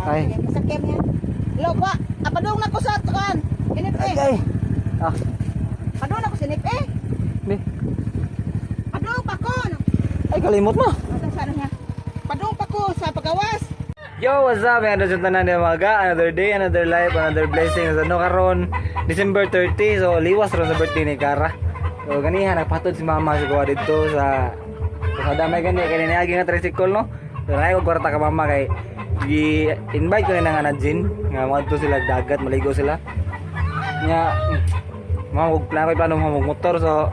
Ay. Masakyan niya. Loba, apadong na ko sa tukan. Inip eh. Ay. Ah, Padong na ko sinip eh. di. Padong pa ko. Ay, kalimot mo. Ano sa ano niya? Padong pa ko sa pagawas. Yo, what's up? Yan, doon tanan ng mga. Another day, another life, another blessing. So, no karon December 30. So, liwas ron sa birthday ni Kara. So, ganihan, nagpatod si mama siguro dito sa damay gani. Kaya niagi nga tricycle, no? So, nakayo ko kwarta ka mama kay i-invite ko na nga na Jin. Nga, mga dito sila dagat, maligo sila. Nga, mga plano mo motor. So,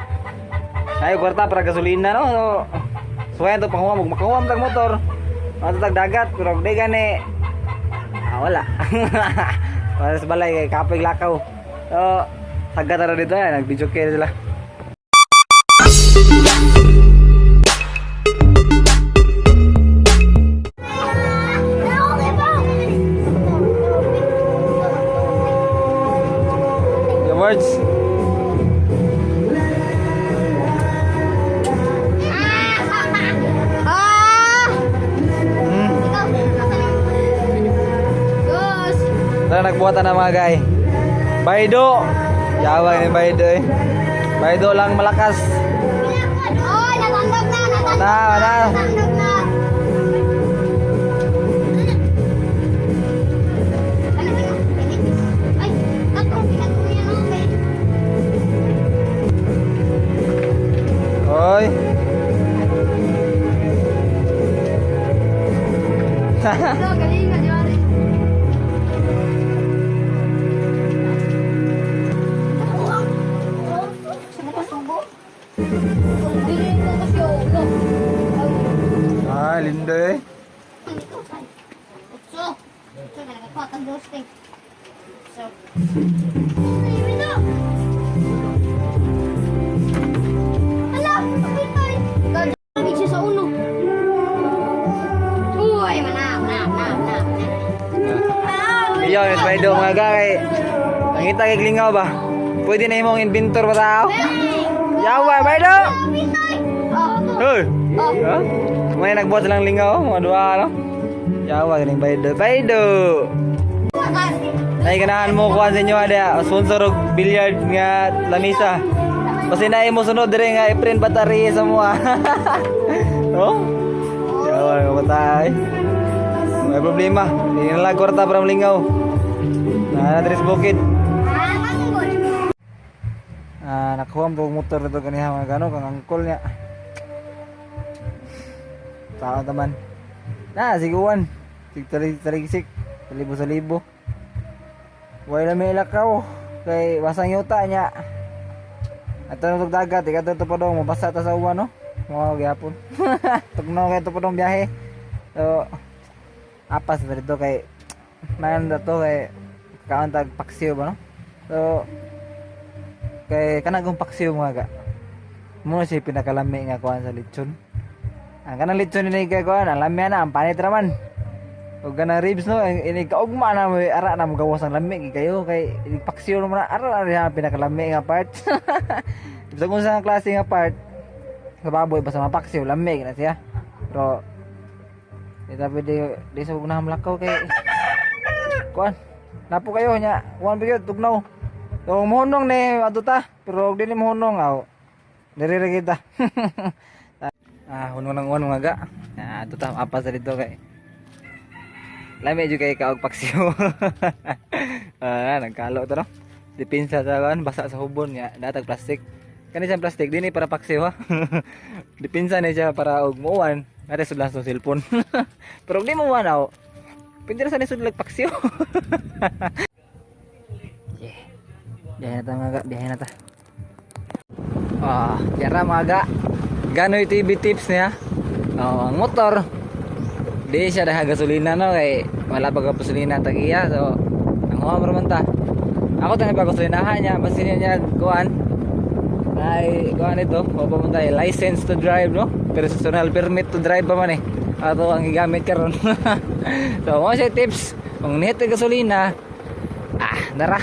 nakayo kwarta para gasolina, no? So, yan to, panguha, makahuam tag motor. Matutag dagat, pero di gani wala. Para sa balay kay kapig lakaw. So, sagad na dito yan, nag-video care sila. Your words. Tara, nagbuhatan na mga guy. Baido. Yawa ni Baido eh. Baido lang malakas. Oh, natandog na, natandog Na. natandog na. Ay, katong pinatong yan okay. Oy. So, galing na, Jory. Saan ka subo? Dili ko kasi ulo. Lindo eh. So, nagkakot ang ghosting. So, ayun ito. Hala, kapitay. Gagawin siya sa uno. Uy, manap. Iyo, ni Baido mga guy. Nangita kay lingaw ba? Pwede na imong inventor ba tao? Yawa, Baido. Kapitay. Oh, Hoy. oh. Ha? May nagbuhat silang lingaw, mga duha no? Yawa ganing Baido. Baido. Nay ganahan mo kuan sa inyo ada sponsor og billiard nga lamisa. Basta na mo sunod dire nga i-print battery sa mo. Oh? Yawa ka patay. May problema. Hindi na lang kwarta para malingaw. Na Andres Bukid. Nakuha mo motor dito kaniya mga gano kang angkol niya. Tao taman. Na siguan. Sig-talisik. Salibo sa libo. Wala may lakaw. Kay wasang yuta niya. At tanong dagat, ikaw ito pa daw, mabasa ta sa uwan, no? Mga gyapon. Tugnaw kay ito pa daw biyahe. So, apas na dito kay nayan na to kay kauntag paksiw ba, no? So, kay kanagong paksiw mga ga. Muna siya pinakalami nga kuhan sa lechon. Ang kanang lechon ni kay kuhan, ang lami na, ang panit raman. O ganang ribs no, ini kaugma na mo ara na magawas ang lami kayo kay paksiw mo na ara na pinakalami nga part. Sa kung sa klase nga part sa baboy basta mapaksiw lami na siya. Pero ita pwede di sa unang lakaw kay kuan. Napo kayo nya, kuan bigyo tugnaw. So mohonong ni atuta, pero di ni mohonong aw. Dire kita. Hunong nang uwan mga ga. Atuta apa sa dito kay lami juga kay kaog paksiw. Nagkalo to no. Dipinsa sa kan basa sa hubon nya datag plastic. Kani sa plastic dinhi para paksiw ha. Dipinsa ni siya para og muwan. Ate sudlan sa cellphone. Pero di mo wanaw. Pindira sa ni sudlag paksiw. Biyahe na ta mga ga, biyahe na ta. Yara mga ga. Gano'y TV tips niya. Ang motor di siya dah gasolina no kay wala pa gasolina tagiya. So ang huwam raman ta. Ako tani pa gasolinahan niya basta niya kuan. Ay kuan ito, pa man tayo license to drive no. Personal permit to drive pa man eh. Ato ang gigamit karon. So mo siya tips. Kung nihit gasolina, dara.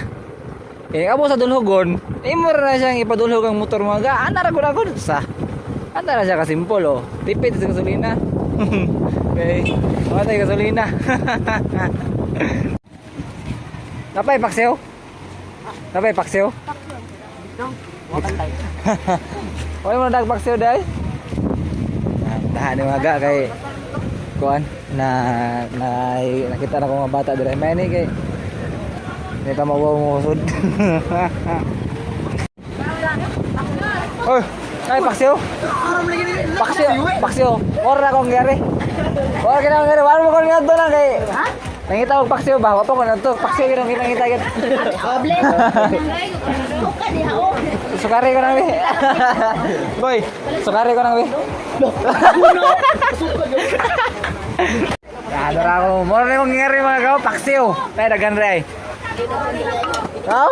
Abo sa dulhogon, imo ra siyang ipadulhog ang motor mo ga. Ana ra gud sa. Ana ra siya ka simple oh. Tipid sa gasolina. Okay. Wala tayo gasolina. Napay paksiw? Napay paksiw? Wala mo nagpaksiw dahil? Tahan ni mga kay kuan na nakita na ko mga bata dire may ni kay ni pa mawaw mo usod. Oy, kay paksiw. Paksiw. Ora kong gari. Ora kinang gari, wala mo kon ngadto na kay. Ha? Nangita og paksiw ba? Wa pa ko ngadto. Paksiw kinang kita gid. Problem. Buka diha oh. Sukari ko nang bi. Boy, sukari ko nang bi. Ya, dara ko. Mora na kong ngari mga gaw paksiw. Kay dagan re ay. Kau?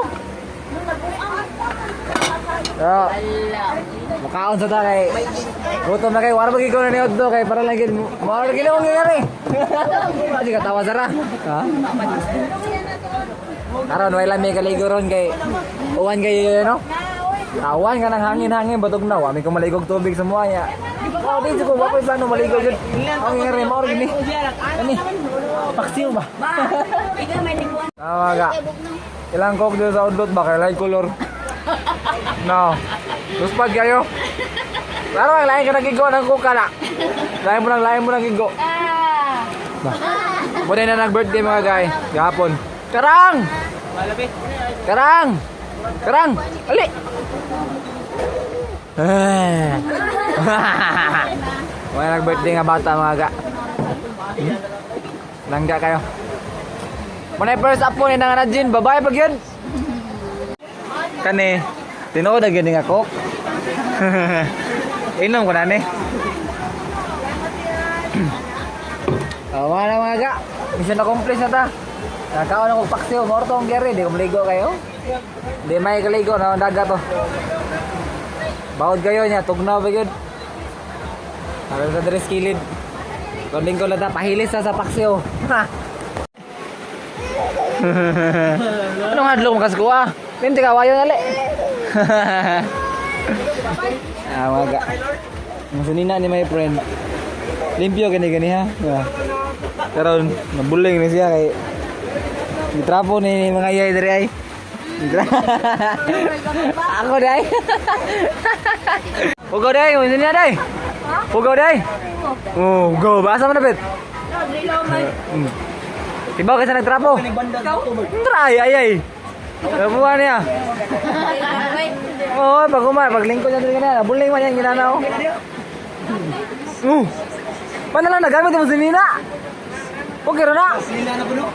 Yo. Makaon sa ta kay. Gutom na kay war bagi ko na ni Oddo kay para lagi mo lagi na kong ngari. Di ka tawa sara. Ha? Karon way lami kaligo ron kay uwan kay no. Awan ka ng hangin-hangin batog na wa mi ko maligog tubig sa mua ya. Oh, di ko wa pa plano maligo jud. Ang ngari mo gini. Ani. Paksiw ba? Ikaw may lingwan. Tawaga. Ilang kok dito sa udlot ba kay light color. No. Luspag kayo. Klaro ang lain ka nagigo ng kuka na. Lain mo nang gigo. Ba. Muna na nag-birthday mga guy. Gahapon. Karang! Karang! Karang! Ali! May nag-birthday nga bata mga ga. Langga kayo. Muna yung first up po ni nga na Jin. Babae pag yun. Kani, tinuod na gini nga kok. Inom ko na ni. Mga mga ga. Mission accomplished na ta. Nakaon ako paksiw. Morto ang geri. Di ko maligo kayo. Di may kaligo na dagat to. Bawod kayo niya. Tugnaw ba yun? Parang sa dress kilid. Kunding ko lang ta. Pahilis sa paksiw. Anong hadlong mo kaskuha? Pinti ka wayo nali. Mga ga. Masunina ni my friend. Limpyo gani ha. Karon nabuling ni siya kay gitrapo ni mga yay diri ay. Ako dai. Pugaw dai, mo niya dai. Pugaw dai. Oh, go. Basa mo na bet. Tibaw ka sa nagtrapo. Try ay. Nabuha niya. Oo, paglingkod niya diri kanina. Nabuling man yan ginanaw. Paano lang nagamit mo si Nina? Okay rin na.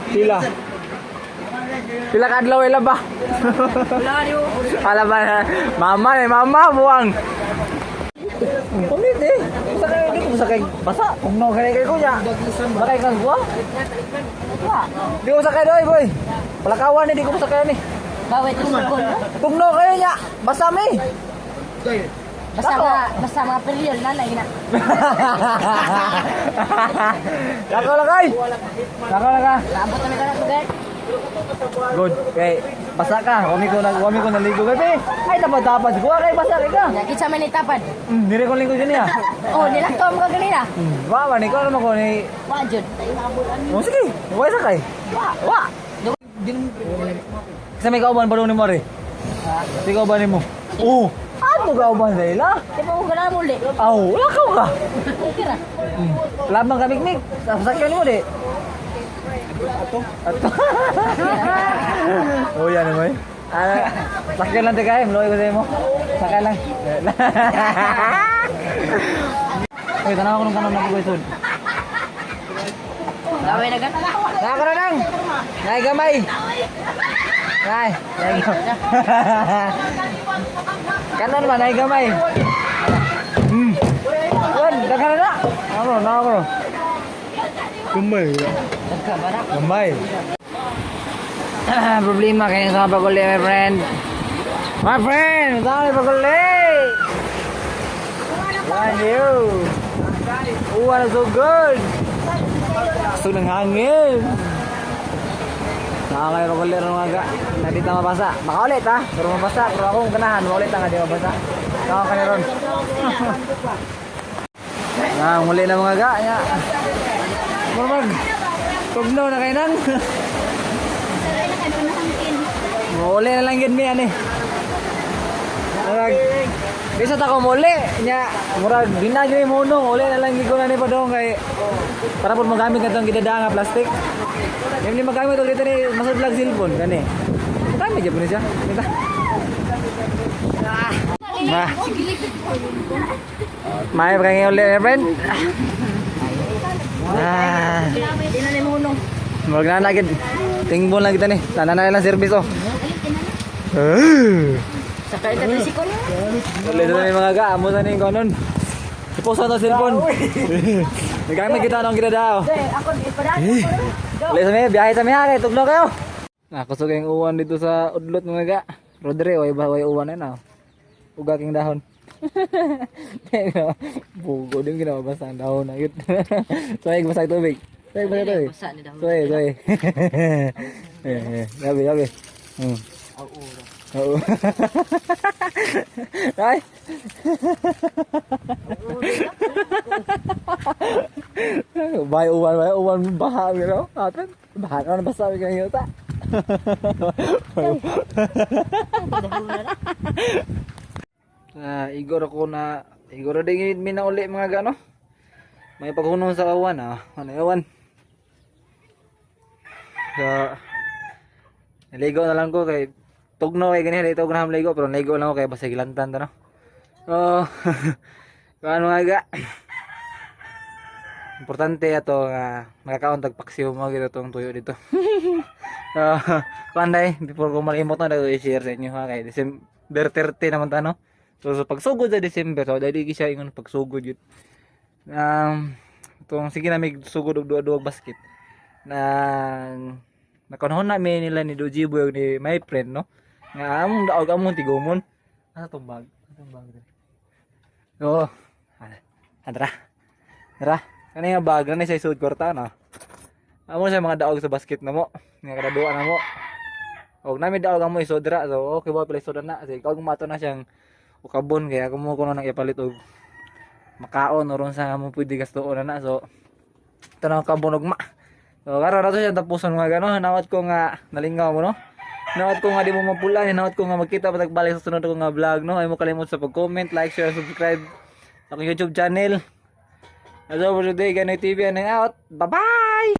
Pila. Pila ka adlaw ila ba? Ala ba na. Mama buang. Pamit eh. Sakay basa. Kung no kay kuya. Sakay kan gua. Di ko sakay doy boy. Palakawan ni di ko sakay ni. Bawet sugod. Kung no kayo niya. Basa mi. Basta mga period na lang ina. Lakaw lagay. Labot na ka na guys. Good. Okay. Basa ka. Wami ko naligo gabi. Ay tapad. Gua kay basa ka. Yakit sa manitapad. Dire ko lingkod niya. Oh, nilakaw mo ka ganina. Wa ni ko naman ko ni. Wajud. Oh sige. Wa sakay. Wa. Sa may kauban pa ni mo re. Di kauban ni mo. Oh. Ano kauban dahila? Di ba ko gana muli? Aw, lakaw ka. Okay ra. Lamang ka mikmik. Sakyan mo di. Ato. Oh yan mo eh. Sakyan lang tayo. Mloy ko sa'yo mo. Sakyan lang. Uy, tanaw ko nung kanon na pagkaisod. Gawin na gan. Naka na lang. Nay gamay. Nay. Kanan man, nay gamay. Yan, dagan na. Ano. Gamay. Problema kayo sa paguli, my friend. My friend, saan yung paguli? Yan you. Oh, ano so good. Gusto ng hangin. Saka kayo paguli rin mga ga. Hindi na mabasa. Baka ulit ha. Pero mabasa. Pero akong ganahan. Maulit na nga di mabasa. Saka ka rin. Muli na mga ga. Murmag. Tugno na kayo nang. Saray na kayo panahangkin. Muli na lang yun, Mian eh. Murag, bisa ta ko muli. Nya, murag, dinagyo yung munong. Uli na lang ko na ni Padong kay para po magamit na itong gidadaan nga plastic. Yung ni magamit ulit ni masudlag cellphone. Gani. Kami dyan po niya. Kita. Ma. May pa kayo ulit, friend. Di na ni munong. Murag na lagi. Tingbon lang kita ni. Tanda na lang service oh. Sakay ka tricycle. Ulit na yung mga gaamo sa ning konon. Iposa to cellphone. Nagamit kita nung gidadao. Ako di pa daan. Ulit sa may biyahe sa may kay tuglo kayo. Nakusog yung uwan dito sa udlot mga ga. Rodre, way uwan na na. Uga king dahon. Bugo din ginabasa ang dahon na yun. Soy, basa tubig. Soy, basa tubig. Basa ni daw. Soy. Yabi. Oo. Ay. Bay uwan baha gitu. Aten, baha kan basa kayak gitu ta. Igor din mina uli mga gano. May paghunong sa awan Ano yawan? So, naligo na lang ko kay tugno kay ganyan dito ko na ligo pero naligo lang ako kay basta gilantan ta no. Oh. Kaano nga ga? Importante ato nga makakaon tag paksiw mo gito tong tuyo dito. Panday before ko malimot na i-share sa inyo ha kay December 30 naman ta no. So pagsugod sa December so dali siya ingon pagsugod yun. Tong sige na mig sugod og duwa basket. Nakanhon na mi nila ni Dojibo yung ni my friend no. Nga among daog among tigumon. Asa tong bag? Oh. Tara. Kani nga bag na sa isud kwarta na. Amo sa mga daog sa basket na mo. Nga kada duwa na mo. Og nami daog amo isud dira so okay ba pala isud na. Sige kag mato na siyang ukabon kaya kumo ko nang ipalit og makaon oron sa amo pwede gastoon na so tanaw kabon og ma. So karon na to siya tapuson mga gano. Nawat ko nga nalingaw mo no. Nawat ko nga di mo mapula, nawat ko nga magkita patag balik sa sunod ko nga vlog no. Ay mo kalimot sa pag-comment, like, share, subscribe sa akong YouTube channel. As over today, Ganoy TV and out. Bye-bye!